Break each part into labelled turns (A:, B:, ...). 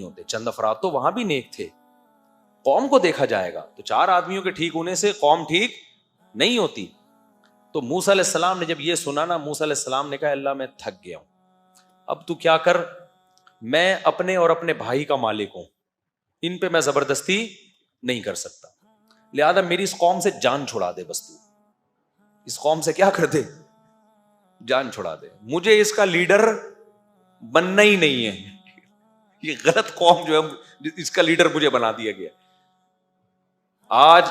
A: ہوتے, چند افراد تو وہاں بھی نیک تھے. قوم کو دیکھا جائے گا تو 4 آدمیوں کے ٹھیک ہونے سے قوم ٹھیک نہیں ہوتی. تو موسیٰ علیہ السلام نے جب یہ سنا نا, موسیٰ علیہ السلام نے کہا اللہ میں تھک گیا ہوں, اب تو کیا کر, میں اپنے اور اپنے بھائی کا مالک ہوں, ان پہ میں زبردستی نہیں کر سکتا, لہذا میری اس قوم سے جان چھڑا دے, بس تو اس قوم سے کیا کر دے, جان چھڑا دے, مجھے اس کا لیڈر بننا ہی نہیں ہے, یہ غلط قوم جو ہے اس کا لیڈر مجھے بنا دیا گیا. آج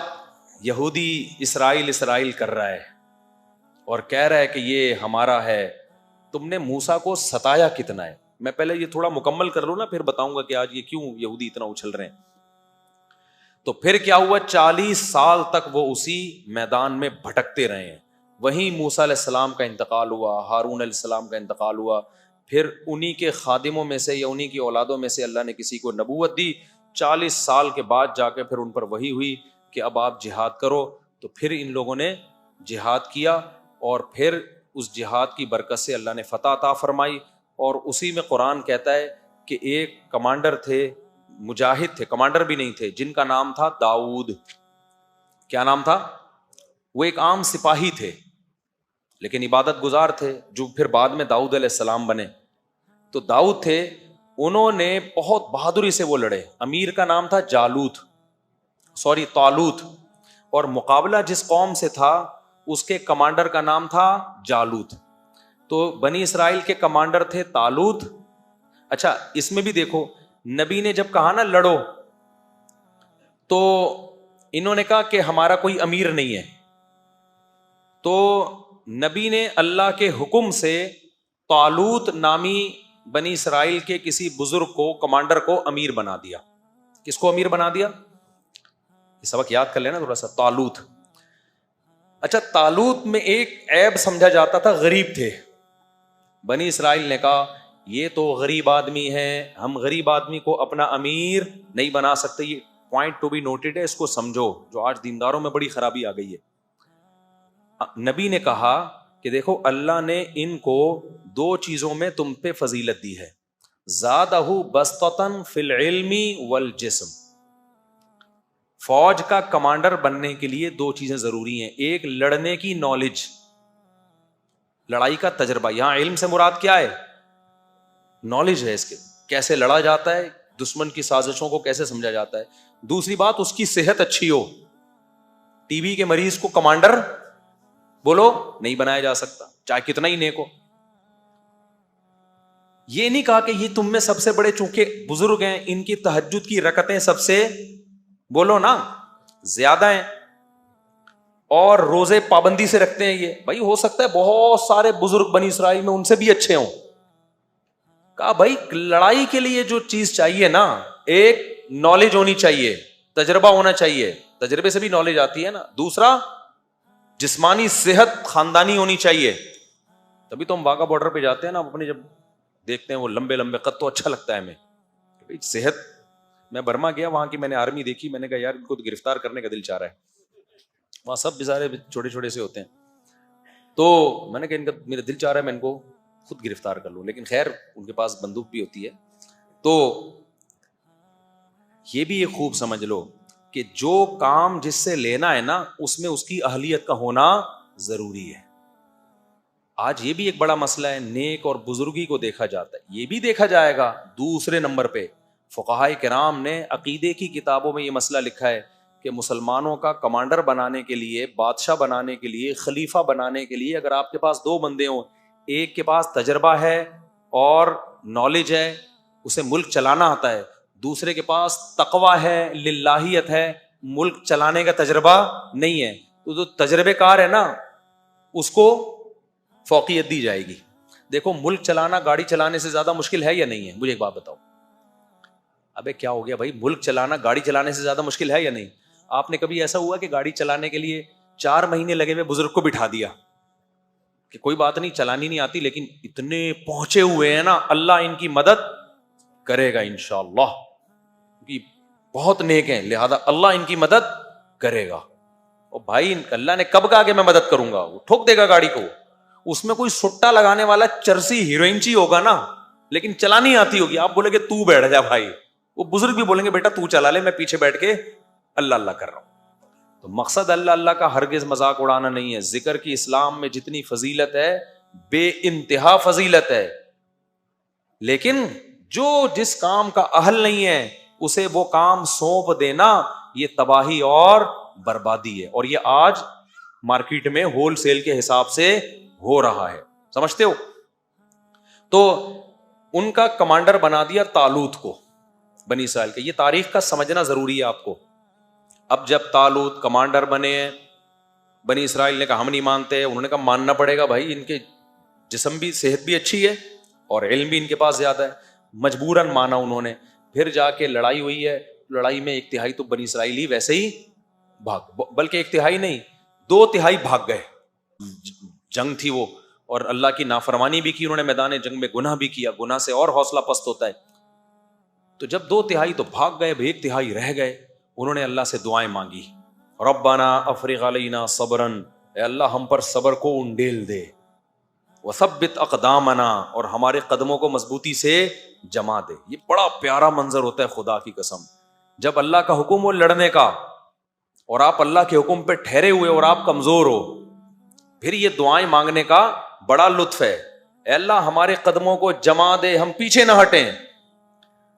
A: یہودی اسرائیل کر رہا ہے اور کہہ رہا ہے کہ یہ ہمارا ہے. تم نے موسیٰ کو ستایا کتنا ہے, میں پہلے یہ تھوڑا مکمل کر لوں نا, پھر بتاؤں گا کہ آج یہ کیوں یہودی اتنا اچھل رہے ہیں. تو پھر کیا ہوا, 40 سال تک وہ اسی میدان میں بھٹکتے رہے ہیں. وہیں موسیٰ علیہ السلام کا انتقال ہوا, ہارون علیہ السلام کا انتقال ہوا, پھر انہی کے خادموں میں سے یا انہی کی اولادوں میں سے اللہ نے کسی کو نبوت دی. 40 سال کے بعد جا کے پھر ان پر وحی ہوئی کہ اب آپ جہاد کرو. تو پھر ان لوگوں نے جہاد کیا اور پھر اس جہاد کی برکت سے اللہ نے فتح عطا فرمائی. اور اسی میں قرآن کہتا ہے کہ ایک کمانڈر تھے, مجاہد تھے, کمانڈر بھی نہیں تھے, جن کا نام تھا داؤد. کیا نام تھا؟ وہ ایک عام سپاہی تھے لیکن عبادت گزار تھے, جو پھر بعد میں داؤد علیہ السلام بنے. تو داؤد تھے, انہوں نے بہت بہادری سے وہ لڑے. امیر کا نام تھا طالوت, اور مقابلہ جس قوم سے تھا اس کے کمانڈر کا نام تھا جالوت. تو بنی اسرائیل کے کمانڈر تھے طالوت. اچھا اس میں بھی دیکھو, نبی نے جب کہا نا لڑو, تو انہوں نے کہا کہ ہمارا کوئی امیر نہیں ہے, تو نبی نے اللہ کے حکم سے طالوت نامی بنی اسرائیل کے کسی بزرگ کو, کمانڈر کو امیر بنا دیا. کس کو امیر بنا دیا؟ یہ سبق یاد کر لینا تھوڑا سا. طالوت. اچھا طالوت میں ایک عیب سمجھا جاتا تھا, غریب تھے. بنی اسرائیل نے کہا یہ تو غریب آدمی ہے, ہم غریب آدمی کو اپنا امیر نہیں بنا سکتے. یہ پوائنٹ ٹو بی نوٹڈ ہے, اس کو سمجھو, جو آج دینداروں میں بڑی خرابی آ گئی ہے. نبی نے کہا کہ دیکھو اللہ نے ان کو 2 چیزوں میں تم پہ فضیلت دی ہے, زادہ بسطۃ فی العلم والجسم. فوج کا کمانڈر بننے کے لیے 2 چیزیں ضروری ہیں, ایک لڑنے کی نالج, لڑائی کا تجربہ. یہاں علم سے مراد کیا ہے؟ نالج ہے اس کے, کیسے لڑا جاتا ہے, دشمن کی سازشوں کو کیسے سمجھا جاتا ہے. دوسری بات, اس کی صحت اچھی ہو. ٹی بی کے مریض کو کمانڈر بولو نہیں بنایا جا سکتا, چاہے کتنا ہی نیک ہو. یہ نہیں کہا کہ یہ تم میں سب سے بڑے چونکہ بزرگ ہیں, ان کی تہجد کی رکعتیں سب سے بولو نا زیادہ ہیں اور روزے پابندی سے رکھتے ہیں. یہ بھائی ہو سکتا ہے بہت سارے بزرگ بنی اسرائیل میں ان سے بھی اچھے ہوں. کہا بھائی لڑائی کے لیے جو چیز چاہیے نا, ایک نالج ہونی چاہیے, تجربہ ہونا چاہیے, تجربے سے بھی نالج آتی ہے نا. دوسرا جسمانی صحت خاندانی ہونی چاہیے. تبھی تو ہم واگا بارڈر پہ جاتے ہیں نا, اپنے جب دیکھتے ہیں وہ لمبے لمبے قد, تو اچھا لگتا ہے ہمیں. صحت, میں برما گیا, وہاں کی میں نے آرمی دیکھی, میں نے کہا یار ان کو گرفتار کرنے کا دل چاہ رہا ہے. وہاں سب بیچارے چھوٹے چھوٹے سے ہوتے ہیں, تو میں نے کہا ان کا میرا دل چاہ رہا ہے میں ان کو خود گرفتار کر لوں, لیکن خیر ان کے پاس بندوق بھی ہوتی ہے. تو یہ بھی ایک خوب سمجھ لو کہ جو کام جس سے لینا ہے نا, اس میں اس کی اہلیت کا ہونا ضروری ہے. آج یہ بھی ایک بڑا مسئلہ ہے, نیک اور بزرگی کو دیکھا جاتا ہے, یہ بھی دیکھا جائے گا. دوسرے نمبر پہ فقہائے کرام نے عقیدے کی کتابوں میں یہ مسئلہ لکھا ہے کہ مسلمانوں کا کمانڈر بنانے کے لیے, بادشاہ بنانے کے لیے, خلیفہ بنانے کے لیے, اگر آپ کے پاس 2 بندے ہوں, ایک کے پاس تجربہ ہے اور نالج ہے, اسے ملک چلانا آتا ہے, دوسرے کے پاس تقویٰ ہے, للہیت ہے, ملک چلانے کا تجربہ نہیں ہے, تو جو تجربے کار ہے نا اس کو فوقیت دی جائے گی. دیکھو ملک چلانا گاڑی چلانے سے زیادہ مشکل ہے یا نہیں ہے؟ مجھے ایک بات بتاؤ. ابے کیا ہو گیا بھائی, ملک چلانا گاڑی چلانے سے زیادہ مشکل ہے یا نہیں؟ آپ نے کبھی ایسا ہوا کہ گاڑی چلانے کے لیے 4 مہینے لگے ہوئے بزرگ کو بٹھا دیا کہ کوئی بات نہیں چلانی نہیں آتی لیکن اتنے پہنچے ہوئے ہیں نا, اللہ ان کی مدد کرے گا انشاءاللہ, کیونکہ بہت نیک ہیں لہذا اللہ ان کی مدد کرے گا. اور بھائی اللہ نے کب کہا کہ میں مدد کروں گا؟ وہ ٹھوک دے گا گاڑی کو. اس میں کوئی سٹا لگانے والا چرسی ہیروئنچی ہوگا نا, لیکن چلانی آتی ہوگی, آپ بولے کہ تو بیٹھ جا بھائی, وہ بزرگ بھی بولیں گے بیٹا تو چلا لے, میں پیچھے بیٹھ کے اللہ اللہ کر رہا ہوں. تو مقصد اللہ اللہ کا ہرگز مذاق اڑانا نہیں ہے. ذکر کی اسلام میں جتنی فضیلت ہے بے انتہا فضیلت ہے, لیکن جو جس کام کا اہل نہیں ہے اسے وہ کام سونپ دینا یہ تباہی اور بربادی ہے. اور یہ آج مارکیٹ میں ہول سیل کے حساب سے ہو رہا ہے, سمجھتے ہو. تو ان کا کمانڈر بنا دیا طالوت کو, بنی اسرائیل کے. یہ تاریخ کا سمجھنا ضروری ہے آپ کو. اب جب طالوت کمانڈر بنے ہیں, بنی اسرائیل نے کہا ہم نہیں مانتے, انہوں نے کہا ماننا پڑے گا بھائی, ان کے جسم بھی صحت بھی اچھی ہے اور علم بھی ان کے پاس زیادہ ہے. مجبوراً مانا انہوں نے. پھر جا کے لڑائی ہوئی ہے, لڑائی میں 1/3 تو بنی اسرائیل ہی ویسے ہی بھاگ, بلکہ 1/3 نہیں 2/3 بھاگ گئے. جنگ تھی وہ, اور اللہ کی نافرمانی بھی کی انہوں نے, میدان جنگ میں گناہ بھی کیا, گناہ سے اور حوصلہ پست ہوتا ہے. تو جب 2/3 تو بھاگ گئے, 1/3 رہ گئے, انہوں نے اللہ سے دعائیں مانگی, ربنا افرغ علینا صبرا, اے اللہ ہم پر صبر کو انڈیل دے, وثبت اقدامنا, اور ہمارے قدموں کو مضبوطی سے جما دے. یہ بڑا پیارا منظر ہوتا ہے خدا کی قسم, جب اللہ کا حکم ہو لڑنے کا اور آپ اللہ کے حکم پہ ٹھہرے ہوئے اور آپ کمزور ہو, پھر یہ دعائیں مانگنے کا بڑا لطف ہے. اے اللہ ہمارے قدموں کو جما دے, ہم پیچھے نہ ہٹیں.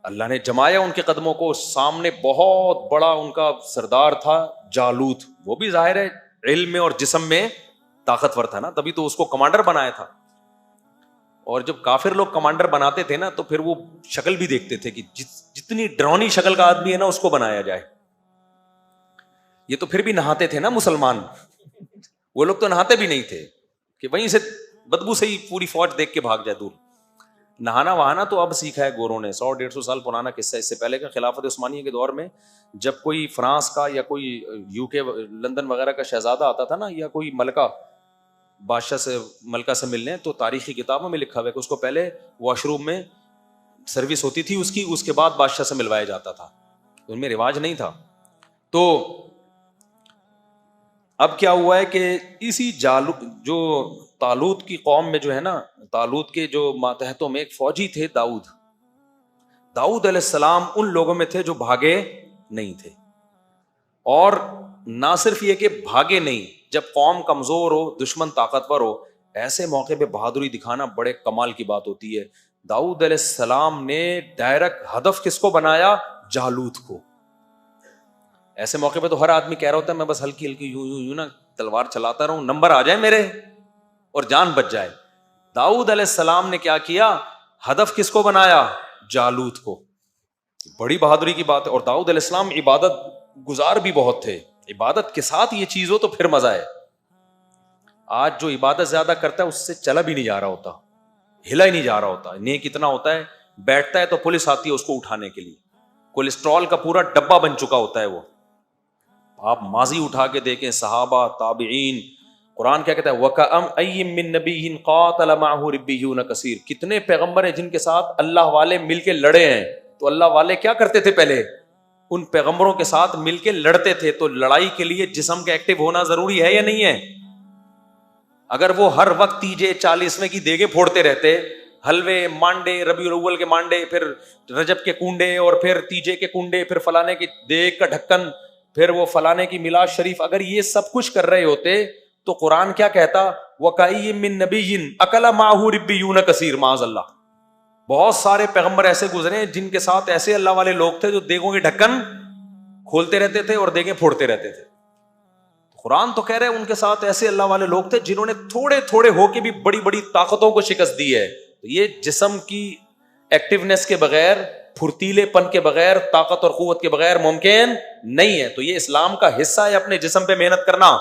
A: اللہ نے جمایا ان کے قدموں کو. سامنے بہت بڑا ان کا سردار تھا جالوت, وہ بھی ظاہر ہے علم میں اور جسم میں طاقتور تھا نا, تبھی تو اس کو کمانڈر بنایا تھا. اور جب کافر لوگ کمانڈر بناتے تھے نا تو پھر وہ شکل بھی دیکھتے تھے کہ جتنی ڈرونی شکل کا آدمی ہے نا اس کو بنایا جائے. یہ تو پھر بھی نہاتے تھے نا مسلمان, وہ لوگ تو نہاتے بھی نہیں تھے کہ وہیں سے بدبو سے ہی پوری فوج دیکھ کے بھاگ جائے دور. نہانا وہانا تو اب سیکھا ہے گوروں نے, 100-150 سال پرانا قصہ. اس سے پہلے کا خلافت عثمانیہ کے دور میں جب کوئی فرانس کا یا کوئی UK لندن وغیرہ کا شہزادہ آتا تھا نا, یا کوئی ملکہ بادشاہ سے ملکہ سے ملنے, تو تاریخی کتابوں میں لکھا ہوا ہے کہ اس کو پہلے واش روم میں سروس ہوتی تھی اس کی, اس کے بعد بادشاہ سے ملوایا جاتا تھا. ان میں رواج نہیں تھا. تو اب کیا ہوا ہے کہ اسی جو طالوت کی قوم میں جو ہے نا, طالوت کے جو ماتحتوں میں ایک فوجی تھے داؤد علیہ السلام, ان لوگوں میں تھے جو بھاگے نہیں تھے. اور نہ صرف یہ کہ بھاگے نہیں, جب قوم کمزور ہو, دشمن طاقتور ہو, ایسے موقع پہ بہادری دکھانا بڑے کمال کی بات ہوتی ہے. داؤد علیہ السلام نے ڈائریکٹ ہدف کس کو بنایا؟ جالوت کو. ایسے موقع پہ تو ہر آدمی کہہ رہا ہوتا ہے میں بس ہلکی ہلکی یوں نا تلوار چلاتا رہوں, نمبر آ جائے میرے اور جان بچ جائے. داؤد علیہ السلام نے کیا کیا؟ ہدف کس کو بنایا؟ جالوت کو. بڑی بہادری کی بات ہے. اور داؤد علیہ السلام عبادت گزار بھی بہت تھے, عبادت کے ساتھ یہ چیز ہو تو پھر مزہ ہے. آج جو عبادت زیادہ کرتا ہے اس سے چلا بھی نہیں جا رہا ہوتا, ہلا ہی نہیں جا رہا ہوتا. نیک اتنا ہوتا ہے, بیٹھتا ہے تو پولیس آتی ہے اس کو اٹھانے کے لیے, کولیسٹرول کا پورا ڈبہ بن چکا ہوتا ہے وہ. آپ ماضی اٹھا کے دیکھیں, صحابہ, تابعین, قرآن کیا کہتا ہے؟ وَكَأَمْ أَيِّم مِّن نَبِيٍّ قَاتَلَ مَعَهُ رِبِّيُّونَ كَثِيرٌ. کتنے پیغمبر ہیں جن کے ساتھ اللہ والے مل کے لڑے ہیں. تو اللہ والے کیا کرتے تھے پہلے؟ ان پیغمبروں کے ساتھ مل کے لڑتے تھے. تو لڑائی کے لیے جسم کا ایکٹیو ہونا ضروری ہے یا نہیں ہے؟ اگر وہ ہر وقت تیجے 40ویں کی دیگیں پھوڑتے رہتے, حلوے, مانڈے, ربیع الاول کے مانڈے, پھر رجب کے کنڈے, اور پھر تیجے کے کنڈے, پھر فلانے کی دیگ کا ڈھکن, پھر وہ فلانے کی میلاد شریف, اگر یہ سب کچھ کر رہے ہوتے تو قرآن کیا کہتا؟ وَكَأَيٍّ مِّن نَبِيٍّ أَكَلَ مَعَهُ رِبِّيُّونَ كَثِيرٌ. معاذ اللہ, بہت سارے پیغمبر ایسے گزرے جن کے ساتھ ایسے اللہ والے لوگ تھے جو دیگوں کے ڈھکن کھولتے رہتے تھے اور دیگیں پھوڑتے رہتے تھے. قرآن تو کہہ رہے ہیں ان کے ساتھ ایسے اللہ والے لوگ تھے جنہوں نے تھوڑے تھوڑے ہو کے بھی بڑی بڑی طاقتوں کو شکست دی ہے. تو یہ جسم کی ایکٹیونیس کے بغیر, پھرتیلے پن کے بغیر, طاقت اور قوت کے بغیر ممکن نہیں ہے. تو یہ اسلام کا حصہ ہے اپنے جسم پہ محنت کرنا.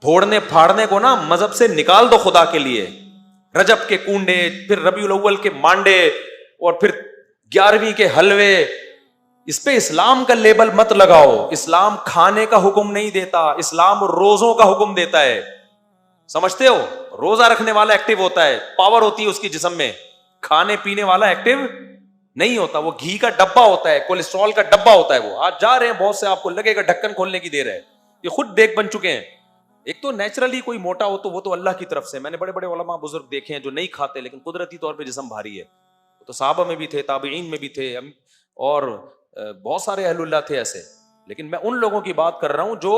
A: پھوڑنے پھاڑنے کو نا مذہب سے نکال دو خدا کے لیے. رجب کے کنڈے, پھر ربیع الاول کے مانڈے, اور پھر 11ویں کے حلوے, اس پہ اسلام کا لیبل مت لگاؤ. اسلام کھانے کا حکم نہیں دیتا, اسلام روزوں کا حکم دیتا ہے. سمجھتے ہو؟ روزہ رکھنے والا ایکٹیو ہوتا ہے, پاور ہوتی ہے اس کی جسم میں. کھانے پینے والا ایکٹیو نہیں ہوتا, وہ گھی کا ڈبہ ہوتا ہے, کولیسٹرول کا ڈبہ ہوتا ہے. وہ آج جا رہے ہیں بہت سے, آپ کو لگے گا ڈھکن کھولنے کی دیر ہے, یہ خود دیکھ بن چکے ہیں. ایک تو نیچرلی کوئی موٹا ہو تو وہ تو اللہ کی طرف سے. میں نے بڑے بڑے علماء بزرگ دیکھے ہیں جو نہیں کھاتے لیکن قدرتی طور پہ جسم بھاری ہے. تو صحابہ میں بھی تھے, تابعین میں بھی تھے, اور بہت سارے اہل اللہ تھے ایسے، لیکن میں ان لوگوں کی بات کر رہا ہوں جو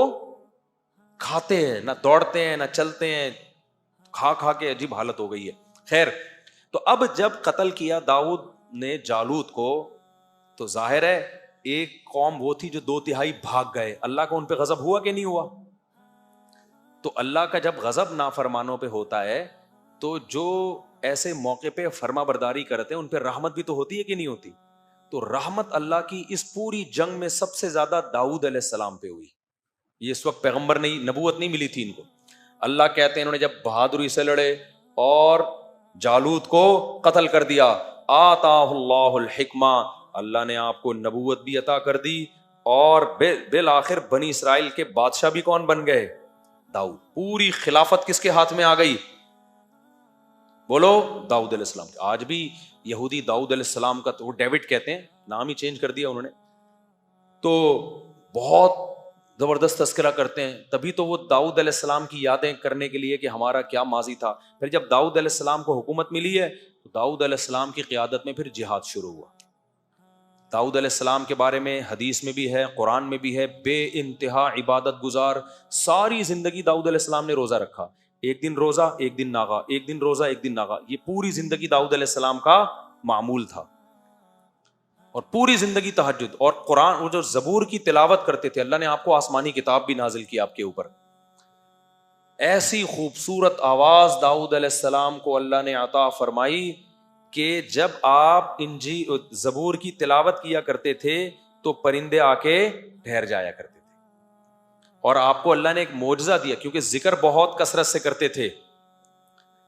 A: کھاتے ہیں، نہ دوڑتے ہیں نہ چلتے ہیں، کھا کھا کے عجیب حالت ہو گئی ہے. خیر، تو اب جب قتل کیا داؤد نے جالوت کو، تو ظاہر ہے ایک قوم وہ تھی جو 2/3 بھاگ گئے. اللہ کا ان پہ غضب ہوا کہ نہیں ہوا؟ تو اللہ کا جب غضب نافرمانوں پہ ہوتا ہے تو جو ایسے موقع پہ فرما برداری کرتے ہیں ان پہ رحمت بھی تو ہوتی ہے کہ نہیں ہوتی؟ تو رحمت اللہ کی اس پوری جنگ میں سب سے زیادہ داؤد علیہ السلام پہ ہوئی. یہ اس وقت پیغمبر نہیں، نبوت نہیں ملی تھی ان کو. اللہ کہتے ہیں انہوں نے جب بہادری سے لڑے اور جالوت کو قتل کر دیا، آتاہ اللہ الحکمہ، اللہ نے آپ کو نبوت بھی عطا کر دی، اور بالآخر بنی اسرائیل کے بادشاہ بھی کون بن گئے؟ داؤد. پوری خلافت کس کے ہاتھ میں آ گئی؟ بولو، داؤد علیہ السلام. آج بھی یہودی داؤد علیہ السلام کا، تو وہ ڈیوڈ کہتے ہیں، نام ہی چینج کر دیا انہوں نے، تو بہت زبردست تذکرہ کرتے ہیں. تبھی تو وہ داؤد علیہ السلام کی یادیں کرنے کے لیے کہ ہمارا کیا ماضی تھا. پھر جب داؤد علیہ السلام کو حکومت ملی ہے تو داؤد علیہ السلام کی قیادت میں پھر جہاد شروع ہوا. داؤد علیہ السلام کے بارے میں حدیث میں بھی ہے، قرآن میں بھی ہے، بے انتہا عبادت گزار. ساری زندگی داؤد علیہ السلام نے روزہ رکھا، ایک دن روزہ ایک دن ناغا، ایک دن روزہ ایک دن ناغا. یہ پوری زندگی داؤد علیہ السلام کا معمول تھا. اور پوری زندگی تہجد اور قرآن، وہ جو زبور کی تلاوت کرتے تھے. اللہ نے آپ کو آسمانی کتاب بھی نازل کی آپ کے اوپر. ایسی خوبصورت آواز داؤد علیہ السلام کو اللہ نے عطا فرمائی کہ جب آپ زبور کی تلاوت کیا کرتے تھے تو پرندے آ کے ٹھہر جایا کرتے تھے. اور آپ کو اللہ نے ایک معجزہ دیا، کیونکہ ذکر بہت کثرت سے کرتے تھے.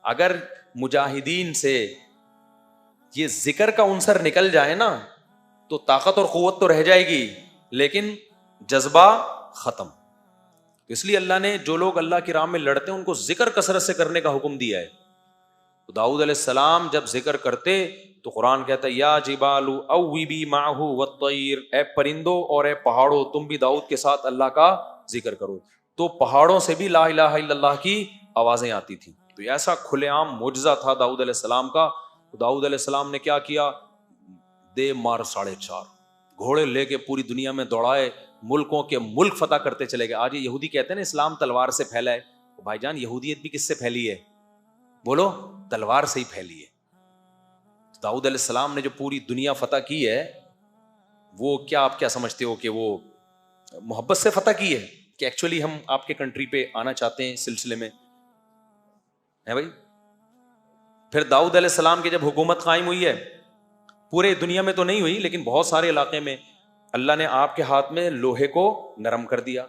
A: اگر مجاہدین سے یہ ذکر کا عنصر نکل جائے نا تو طاقت اور قوت تو رہ جائے گی، لیکن جذبہ ختم. اس لیے اللہ نے جو لوگ اللہ کی راہ میں لڑتے ہیں ان کو ذکر کثرت سے کرنے کا حکم دیا ہے. تو داؤد علیہ السلام جب ذکر کرتے تو قرآن کہتا ہے یا جبال اوبی معہ والطیر، اے پرندوں اور اے پہاڑوں تم بھی داؤد کے ساتھ اللہ کا ذکر کرو. تو پہاڑوں سے بھی لا الہ الا اللہ کی آوازیں آتی تھیں. تو ایسا کھلے عام معجزہ تھا داؤد علیہ السلام کا. تو داؤد علیہ السلام نے کیا کیا؟ دے مار 4.5 گھوڑے لے کے پوری دنیا میں دوڑائے، ملکوں کے ملک فتح کرتے چلے گئے. آج یہ یہودی کہتے ہیں نا اسلام تلوار سے پھیلا ہے. بھائی جان یہودیت بھی کس سے پھیلی ہے؟ بولو، تلوار سے ہی پھیلی ہے. داؤد علیہ السلام نے جو پوری دنیا فتح کی ہے وہ کیا آپ کیا سمجھتے ہو کہ وہ محبت سے فتح کی ہے کہ ایکچولی ہم آپ کے کنٹری پہ آنا چاہتے ہیں سلسلے میں ہے بھائی؟ پھر داؤد علیہ السلام کی جب حکومت قائم ہوئی ہے، پورے دنیا میں تو نہیں ہوئی لیکن بہت سارے علاقے میں اللہ نے آپ کے ہاتھ میں لوہے کو نرم کر دیا.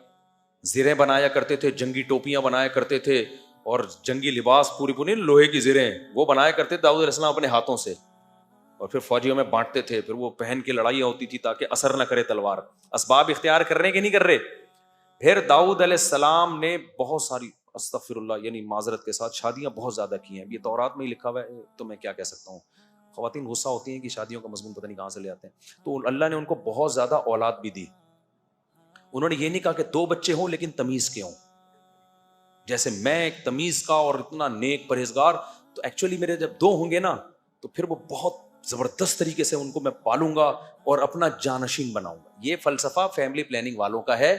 A: زریں بنایا کرتے تھے، جنگی ٹوپیاں بنایا کرتے تھے اور جنگی لباس پوری لوہے کی زریں وہ بنایا کرتے تھے داؤد علیہ السلام اپنے ہاتھوں سے، اور پھر فوجیوں میں بانٹتے تھے. پھر وہ پہن کے لڑائیاں ہوتی تھی تاکہ اثر نہ کرے تلوار. اسباب اختیار کر رہے کہ نہیں کر رہے؟ پھر داؤد علیہ السلام نے بہت ساری، استغفر اللہ یعنی معذرت کے ساتھ، شادیاں بہت زیادہ کی ہیں. یہ تورات میں ہی لکھا ہوا ہے تو میں کیا کہہ سکتا ہوں. خواتین غصہ ہوتی ہیں کہ شادیوں کا مضمون پتہ نہیں کہاں سے لے آتے ہیں. تو اللہ نے ان کو بہت زیادہ اولاد بھی دی. انہوں نے یہ نہیں کہا کہ 2 بچے ہوں لیکن تمیز کے ہوں، جیسے میں ایک تمیز کا اور اتنا نیک پرہیزگار، تو ایکچولی میرے جب 2 ہوں گے نا تو پھر وہ بہت زبردست طریقے سے ان کو میں پالوں گا اور اپنا جانشین بناؤں گا. یہ فلسفہ فیملی پلاننگ والوں کا ہے،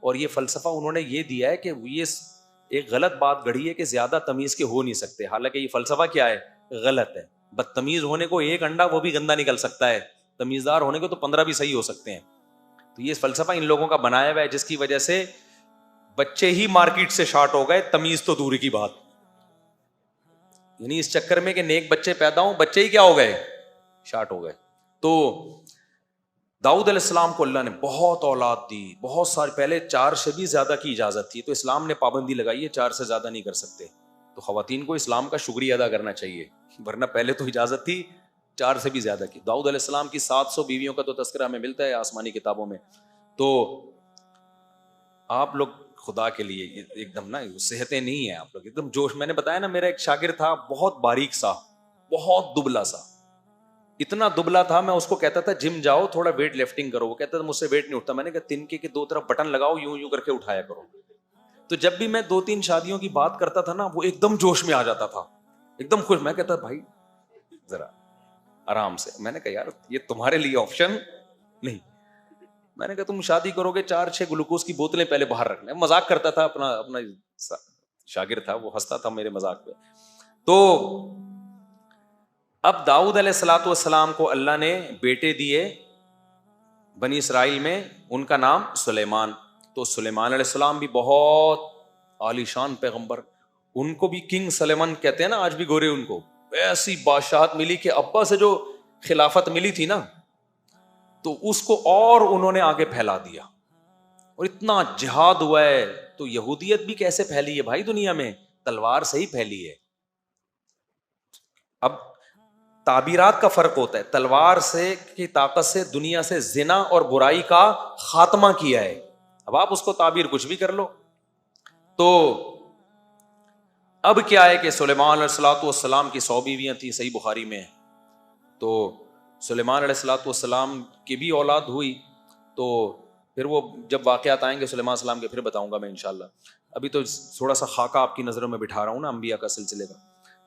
A: اور یہ فلسفہ انہوں نے یہ دیا ہے کہ یہ ایک غلط بات گڑھی ہے کہ زیادہ تمیز کے ہو نہیں سکتے. حالانکہ یہ فلسفہ کیا ہے؟ غلط ہے. بدتمیز ہونے کو 1 انڈا وہ بھی گندا نکل سکتا ہے، تمیزدار ہونے کو تو 15 بھی صحیح ہو سکتے ہیں. تو یہ فلسفہ ان لوگوں کا بنایا ہوا ہے جس کی وجہ سے بچے ہی مارکیٹ سے شارٹ ہو گئے، تمیز تو دوری کی بات. یعنی اس چکر میں کہ نیک بچے پیدا ہوں، بچے ہی کیا ہو گئے؟ شارٹ ہو گئے. تو داؤد علیہ السلام کو اللہ نے بہت اولاد دی، بہت سارے. پہلے 4 سے بھی زیادہ کی اجازت تھی تو اسلام نے پابندی لگائی ہے 4 سے زیادہ نہیں کر سکتے. تو خواتین کو اسلام کا شکریہ ادا کرنا چاہیے، ورنہ پہلے تو اجازت تھی 4 سے بھی زیادہ کی. داؤد علیہ السلام کی 700 بیویوں کا تو تذکرہ ہمیں ملتا ہے آسمانی کتابوں میں. تو آپ لوگ خدا کے لیے ایک دم نا صحتیں نہیں ہیں، آپ لوگ ایک دم جوش. میں نے بتایا نا میرا ایک شاگرد تھا بہت باریک سا، بہت دبلا سا، اتنا دبلا تھا میں اس کو کہتا تھا جم جاؤ تھوڑا ویٹ لفٹنگ کرو. وہ کہتا تھا مجھ سے ویٹ نہیں اٹھتا. میں نے کہا تنکے کے 2 طرف بٹن لگاؤ، یوں کر کے اٹھایا کرو. تو جب بھی میں 2-3 شادیوں کی بات کرتا تھا نا وہ ایک دم جوش میں آ جاتا تھا، ایک دم خوش. میں کہتا بھائی ذرا آرام سے. میں نے کہا یار یہ تمہارے لیے آپشن نہیں. میں نے کہا تم شادی کرو گے 4-6 گلوکوز کی بوتلیں پہلے باہر رکھنا. مذاق کرتا تھا, اپنا شاگرد تھا, وہ ہنستا تھا میرے مذاق پہ. تو اب داؤد علیہ الصلوۃ والسلام کو اللہ نے بیٹے دیے بنی اسرائیل میں, ان کا نام سلیمان. تو سلیمان علیہ السلام بھی بہت عالی شان پیغمبر, ان کو بھی کنگ سلیمان کہتے ہیں نا آج بھی گورے. ان کو ایسی بادشاہت ملی کہ ابا سے جو خلافت ملی تھی نا, تو اس کو اور انہوں نے آگے پھیلا دیا, اور اتنا جہاد ہوا ہے. تو یہودیت بھی کیسے پھیلی ہے بھائی دنیا میں؟ تلوار سے ہی پھیلی ہے. اب تعبیرات کا فرق ہوتا ہے. تلوار سے کی طاقت سے دنیا سے زنا اور برائی کا خاتمہ کیا ہے. اب آپ اس کو تعبیر کچھ بھی کر لو. تو اب کیا ہے کہ سلیمان علیہ الصلوۃ والسلام کی 100 بیویاں تھیں, صحیح بخاری میں. تو سلیمان علیہ الصلوۃ والسلام کی بھی اولاد ہوئی. تو پھر وہ جب واقعات آئیں گے سلیمان علیہ السلام کے پھر بتاؤں گا میں انشاءاللہ. ابھی تو تھوڑا سا خاکہ آپ کی نظروں میں بٹھا رہا ہوں نا انبیاء کا سلسلے کا.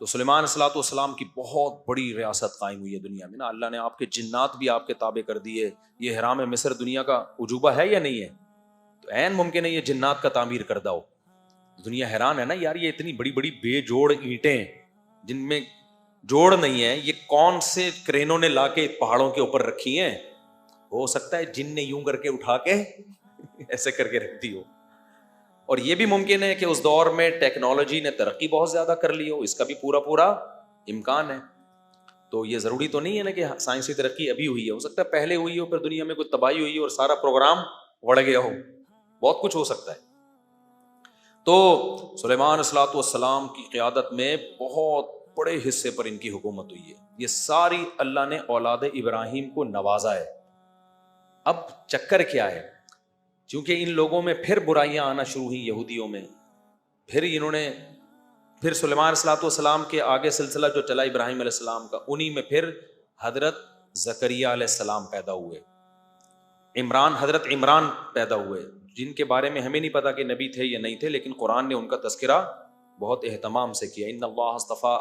A: تو سلیمان علیہ الصلوۃ والسلام کی بہت بڑی ریاست قائم ہوئی ہے دنیا میں نا. اللہ نے آپ کے جنات بھی آپ کے تابع کر دیے. یہ حرام مصر دنیا کا عجوبہ ہے یا نہیں ہے؟ تو عین ممکن ہے یہ جنات کا تعمیر کردہ ہو. دنیا حیران ہے نا یار, یہ اتنی بڑی بڑی بے جوڑ اینٹیں جن میں جوڑ نہیں ہے, یہ کون سے کرینوں نے لا کے پہاڑوں کے اوپر رکھی ہیں؟ ہو سکتا ہے جن نے یوں کر کے اٹھا کے ایسے کر کے رکھ دی ہو. اور یہ بھی ممکن ہے کہ اس دور میں ٹیکنالوجی نے ترقی بہت زیادہ کر لی ہو, اس کا بھی پورا امکان ہے. تو یہ ضروری تو نہیں ہے نا کہ سائنسی ترقی ابھی ہوئی ہے, ہو سکتا ہے پہلے ہوئی ہو, پھر دنیا میں کوئی تباہی ہوئی ہو اور سارا پروگرام اڑ گیا ہو, بہت کچھ ہو سکتا ہے. تو سلیمان علیہ الصلوۃ والسلام کی قیادت میں بہت بڑے حصے پر ان کی حکومت ہوئی ہے. یہ ساری اللہ نے اولاد ابراہیم کو نوازا ہے. اب چکر کیا ہے, چونکہ ان لوگوں میں پھر برائیاں آنا شروع ہوئی یہودیوں میں, پھر سلیمان علیہ الصلوۃ والسلام کے آگے سلسلہ جو چلا ابراہیم علیہ السلام کا, انہی میں پھر حضرت زکریا علیہ السلام پیدا ہوئے, حضرت عمران پیدا ہوئے, جن کے بارے میں ہمیں نہیں پتا کہ نبی تھے یا نہیں تھے, لیکن قرآن نے ان کا تذکرہ بہت اہتمام سے کیا. ان اللہ اصطفیٰ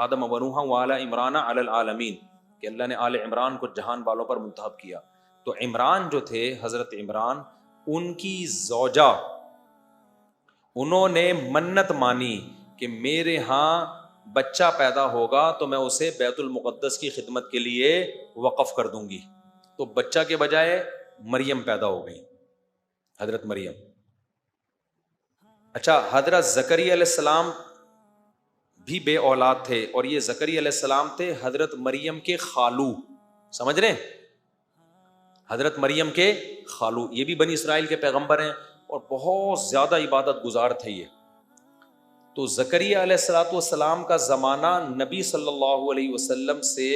A: آدم ونوحا وآل عمران علی العالمین, کہ اللہ نے آل عمران کو جہان والوں پر منتخب کیا. تو عمران جو تھے, حضرت عمران, ان کی زوجہ, انہوں نے منت مانی کہ میرے ہاں بچہ پیدا ہوگا تو میں اسے بیت المقدس کی خدمت کے لیے وقف کر دوں گی. تو بچہ کے بجائے مریم پیدا ہو گئی, حضرت مریم. اچھا, حضرت زکریا علیہ السلام بھی بے اولاد تھے, اور یہ زکریا علیہ السلام تھے حضرت مریم کے خالو, سمجھ رہے ہیں, حضرت مریم کے خالو. یہ بھی بنی اسرائیل کے پیغمبر ہیں اور بہت زیادہ عبادت گزار تھے یہ. تو زکریا علیہ الصلوۃ والسلام کا زمانہ نبی صلی اللہ علیہ وسلم سے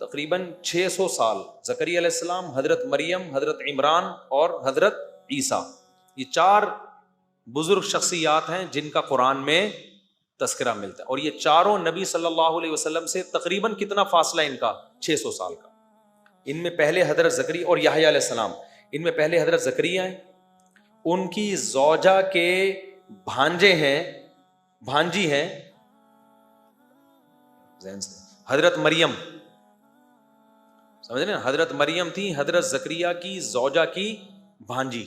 A: تقریباً 600 سال. زکریا علیہ السلام, حضرت مریم, حضرت عمران اور حضرت عیسیٰ, یہ 4 بزرگ شخصیات ہیں جن کا قرآن میں تذکرہ ملتا ہے. اور یہ چاروں نبی صلی اللہ علیہ وسلم سے تقریباً کتنا فاصلہ ان کا؟ 600 سال کا. ان میں پہلے حضرت زکریا اور یحییٰ علیہ السلام, ان میں پہلے حضرت زکریا ہیں, ان کی زوجہ کے بھانجی ہیں حضرت مریم, سمجھ رہے ہیں, حضرت مریم تھی حضرت زکریا کی زوجہ کی بھانجی,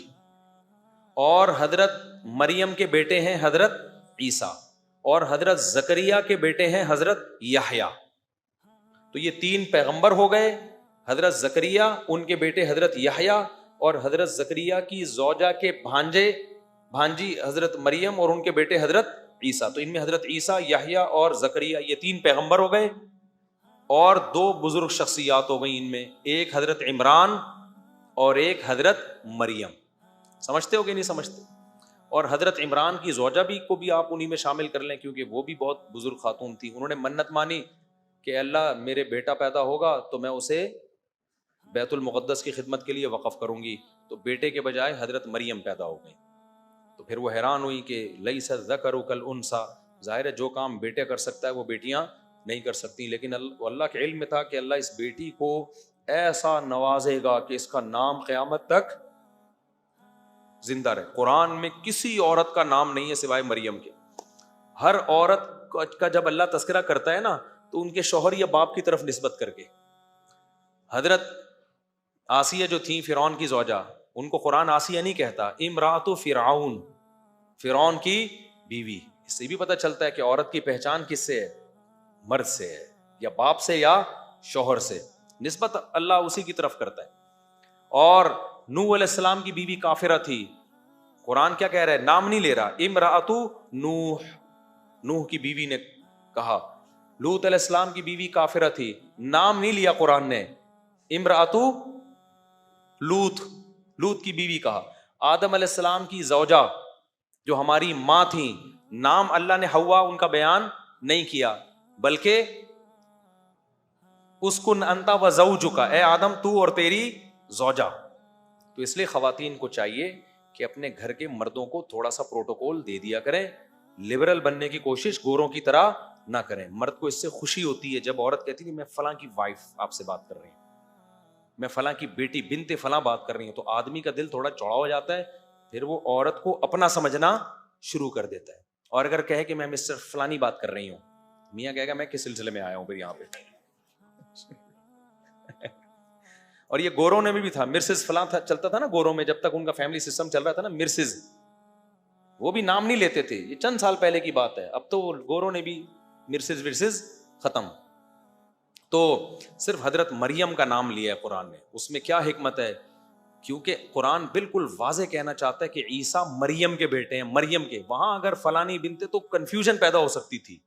A: اور حضرت مریم کے بیٹے ہیں حضرت عیسیٰ, اور حضرت زکریا کے بیٹے ہیں حضرت یحییٰ. تو یہ 3 پیغمبر ہو گئے, حضرت زکریا, ان کے بیٹے حضرت یحییٰ, اور حضرت زکریا کی زوجہ کے بھانجی حضرت مریم, اور ان کے بیٹے حضرت عیسیٰ. تو ان میں حضرت عیسیٰ, یحییٰ اور زکریا, یہ 3 پیغمبر ہو گئے, اور 2 بزرگ شخصیات ہو گئی ان میں, ایک حضرت عمران اور ایک حضرت مریم. سمجھتے ہو کہ نہیں سمجھتے؟ اور حضرت عمران کی زوجہ کو بھی آپ انہی میں شامل کر لیں, کیونکہ وہ بھی بہت بزرگ خاتون تھی. انہوں نے منت مانی کہ اللہ میرے بیٹا پیدا ہوگا تو میں اسے بیت المقدس کی خدمت کے لیے وقف کروں گی. تو بیٹے کے بجائے حضرت مریم پیدا ہو گئی. تو پھر وہ حیران ہوئی کہ لیس الذکر کالانثیٰ, ظاہر ہے جو کام بیٹے کر سکتا ہے وہ بیٹیاں نہیں کر سکتی. لیکن اللہ کے علم میں تھا کہ اللہ اس بیٹی کو ایسا نوازے گا کہ اس کا نام قیامت تک زندہ رہے. قرآن میں کسی عورت کا نام نہیں ہے سوائے مریم کے. ہر عورت کا جب اللہ تذکرہ کرتا ہے نا تو ان کے شوہر یا باپ کی طرف نسبت کر کے. حضرت آسیہ جو تھیں فرعون کی زوجہ, ان کو قرآن آسیہ نہیں کہتا, امرأۃ فرعون, فرعون کی بیوی. اس سے بھی پتہ چلتا ہے کہ عورت کی پہچان کس سے ہے, مرد سے ہے, یا باپ سے یا شوہر سے, نسبت اللہ اسی کی طرف کرتا ہے. اور نوح علیہ السلام کی بیوی کافرہ تھی, قرآن کیا کہہ رہا ہے, نام نہیں لے رہا, امرأۃ نوح, نوح کی بیوی نے کہا. لوط علیہ السلام کی بیوی کافرہ تھی, نام نہیں لیا قرآن نے, امرأۃ لوط, لوط کی بیوی کہا. آدم علیہ السلام کی زوجہ جو ہماری ماں تھیں, نام اللہ نے حوا ان کا بیان نہیں کیا, بلکہ اسکن انت و زوجک, اے آدم تو اور تیری زوجہ. تو اس لیے خواتین کو چاہیے کہ اپنے گھر کے مردوں کو تھوڑا سا پروٹوکول دے دیا کریں, لبرل بننے کی کوشش گوروں کی طرح نہ کریں. مرد کو اس سے خوشی ہوتی ہے جب عورت کہتی ہے میں فلاں کی وائف آپ سے بات کر رہی ہوں, میں فلاں کی بیٹی بنت فلاں بات کر رہی ہوں, تو آدمی کا دل تھوڑا چوڑا ہو جاتا ہے, پھر وہ عورت کو اپنا سمجھنا شروع کر دیتا ہے. اور اگر کہے کہ میں مسٹر فلانی بات کر رہی ہوں, میاں کہے گا میں کس سلسلے میں آیا ہوں پھر یہاں پہ. اور یہ گوروں نے بھی تھا, مرسز فلاں تھا, چلتا تھا نا گوروں میں, جب تک ان کا فیملی سسٹم چل رہا تھا نا, مرسز, وہ بھی نام نہیں لیتے تھے, یہ چند سال پہلے کی بات ہے. اب تو گوروں نے بھی مرسز ورسز ختم. تو صرف حضرت مریم کا نام لیا ہے قرآن نے. اس میں کیا حکمت ہے, کیونکہ قرآن بالکل واضح کہنا چاہتا ہے کہ عیسیٰ مریم کے بیٹے ہیں, مریم کے. وہاں اگر فلانی بنتے تو کنفیوژن پیدا ہو سکتی تھی.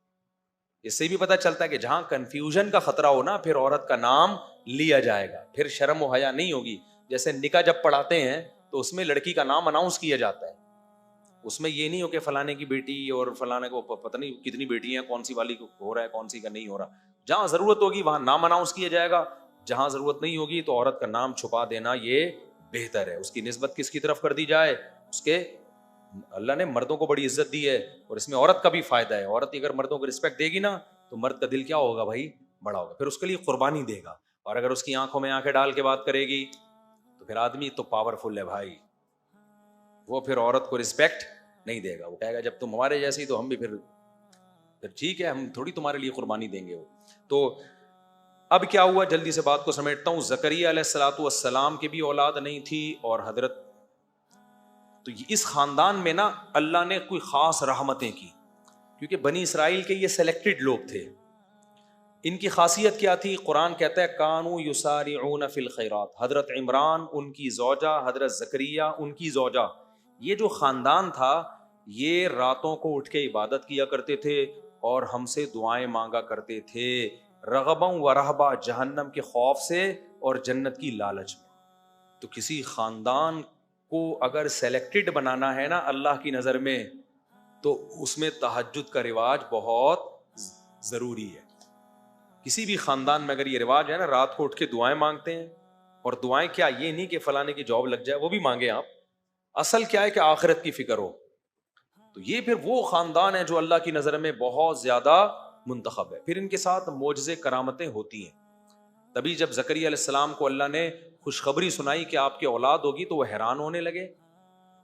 A: اس سے بھی پتہ چلتا ہے کہ جہاں کنفیوژن کا خطرہ ہو نا, پھر عورت کا نام لیا جائے گا, پھر شرم و حیا نہیں ہوگی. جیسے نکاح جب پڑھاتے ہیں تو اس میں لڑکی کا نام اناؤنس کیا جاتا ہے, اس میں یہ نہیں ہو کہ فلانے کی بیٹی اور فلانے کو پتہ نہیں کتنی بیٹی ہیں, کون سی والی کو ہو رہا ہے کون سی کا نہیں ہو رہا. جہاں ضرورت ہوگی وہاں نام اناؤنس کیا جائے گا, جہاں ضرورت نہیں ہوگی تو عورت کا نام چھپا دینا یہ بہتر ہے. اس کی نسبت کس کی طرف کر دی جائے, اس کے, اللہ نے مردوں کو بڑی عزت دی ہے اور اس میں عورت کا بھی فائدہ ہے. عورت اگر مردوں کو رسپیکٹ دے گی نا تو مرد کا دل کیا ہوگا بھائی, بڑا ہوگا, پھر اس کے لیے قربانی دے گا. اور اگر اس کی آنکھوں میں آنکھیں ڈال کے بات کرے گی تو پھر آدمی تو پاورفل ہے بھائی, وہ پھر عورت کو رسپیکٹ نہیں دے گا. وہ کہے گا جب تم ہمارے جیسی تو ہم بھی پھر ٹھیک ہے, ہم تھوڑی تمہارے لیے قربانی دیں گے. وہ تو اب کیا ہوا, جلدی سے بات کو سمیٹتا ہوں. زکریا علیہ الصلوۃ والسلام کی بھی اولاد نہیں تھی, اور حضرت, تو اس خاندان میں نا اللہ نے کوئی خاص رحمتیں کی, کیونکہ بنی اسرائیل کے یہ سلیکٹڈ لوگ تھے. ان کی خاصیت کیا تھی, قرآن کہتا ہے کانوا یسارعون فی الخیرات. حضرت عمران ان کی زوجہ, حضرت زکریا ان کی زوجہ, یہ جو خاندان تھا یہ راتوں کو اٹھ کے عبادت کیا کرتے تھے اور ہم سے دعائیں مانگا کرتے تھے, رغبا و رہبا, جہنم کے خوف سے اور جنت کی لالچ میں. تو کسی خاندان کو اگر سلیکٹڈ بنانا ہے نا اللہ کی نظر میں, تو اس میں تہجد کا رواج بہت ضروری ہے. کسی بھی خاندان میں اگر یہ رواج ہے نا, رات کو اٹھ کے دعائیں مانگتے ہیں, اور دعائیں کیا, یہ نہیں کہ فلانے کی جاب لگ جائے وہ بھی مانگے آپ, اصل کیا ہے کہ آخرت کی فکر ہو, تو یہ پھر وہ خاندان ہے جو اللہ کی نظر میں بہت زیادہ منتخب ہے. پھر ان کے ساتھ معجزے کرامتیں ہوتی ہیں. تبھی جب زکریا علیہ السلام کو اللہ نے خوشخبری سنائی کہ آپ کی اولاد ہوگی تو وہ حیران ہونے لگے.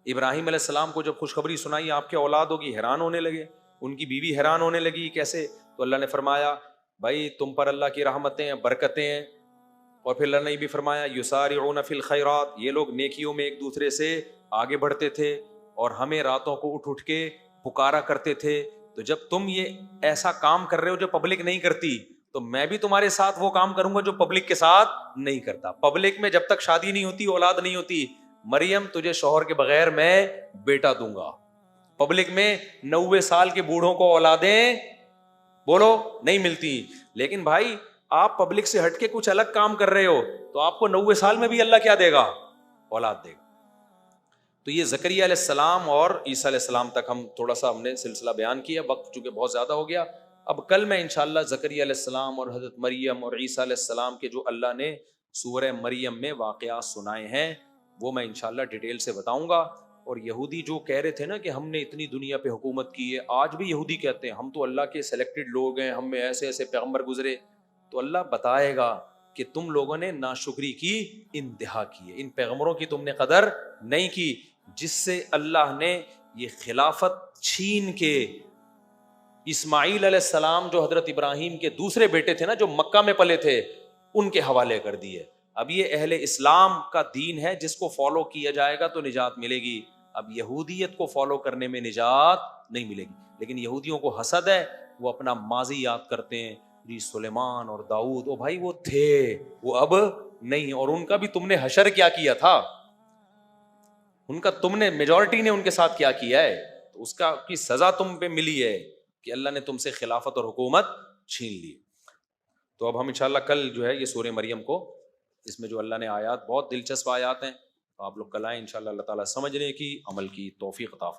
A: ابراہیم علیہ السلام کو جب خوشخبری سنائی آپ کی اولاد ہوگی, حیران ہونے لگے. ان کی بیوی حیران ہونے لگی, کیسے, تو اللہ نے فرمایا بھائی تم پر اللہ کی رحمتیں ہیں, برکتیں ہیں. اور پھر اللہ نے بھی فرمایا یسارعون فی الخیرات, یہ لوگ نیکیوں میں ایک دوسرے سے آگے بڑھتے تھے اور ہمیں راتوں کو اٹھ اٹھ کے پکارا کرتے تھے. تو جب تم یہ ایسا کام کر رہے ہو جو پبلک نہیں کرتی, تو میں بھی تمہارے ساتھ وہ کام کروں گا جو پبلک کے ساتھ نہیں کرتا. پبلک میں جب تک شادی نہیں ہوتی, اولاد نہیں ہوتی, مریم تجھے شوہر کے بغیر میں بیٹا دوں گا. پبلک میں 90 سال کے بوڑھوں کو اولادیں بولو نہیں ملتی. لیکن بھائی آپ پبلک سے ہٹ کے کچھ الگ کام کر رہے ہو تو آپ کو 90 سال میں بھی اللہ کیا دے گا, اولاد دے گا. تو یہ زکریا علیہ السلام اور عیسیٰ علیہ السلام تک ہم نے سلسلہ بیان کیا. وقت چونکہ بہت زیادہ ہو گیا, اب کل میں انشاءاللہ زکریا علیہ السلام اور حضرت مریم اور عیسیٰ علیہ السلام کے جو اللہ نے سورہ مریم میں واقعات سنائے ہیں وہ میں انشاءاللہ ڈیٹیل سے بتاؤں گا. اور یہودی جو کہہ رہے تھے نا کہ ہم نے اتنی دنیا پہ حکومت کی ہے, آج بھی یہودی کہتے ہیں ہم تو اللہ کے سلیکٹڈ لوگ ہیں, ہم میں ایسے ایسے پیغمبر گزرے. تو اللہ بتائے گا کہ تم لوگوں نے ناشکری کی انتہا کی ہے, ان پیغمبروں کی تم نے قدر نہیں کی, جس سے اللہ نے یہ خلافت چھین کے اسماعیل علیہ السلام جو حضرت ابراہیم کے دوسرے بیٹے تھے نا، جو مکہ میں پلے تھے، ان کے حوالے کر دیے. اب یہ اہل اسلام کا دین ہے، جس کو فالو کیا جائے گا تو نجات ملے گی. اب یہودیت کو فالو کرنے میں نجات نہیں ملے گی. لیکن یہودیوں کو حسد ہے، وہ اپنا ماضی یاد کرتے ہیں، جی سلیمان اور داؤد، او بھائی وہ تھے، وہ اب نہیں. اور ان کا بھی تم نے حشر کیا کیا تھا، ان کا تم نے میجورٹی نے ان کے ساتھ کیا کیا ہے، تو اس کا کی سزا تم پہ ملی ہے کہ اللہ نے تم سے خلافت اور حکومت چھین لی. تو اب ہم انشاءاللہ کل جو ہے یہ سورہ مریم کو، اس میں جو اللہ نے آیات، بہت دلچسپ آیات ہیں، تو آپ لوگ کل آئیں انشاءاللہ. اللہ تعالیٰ سمجھنے کی، عمل کی توفیق عطا فرمائے.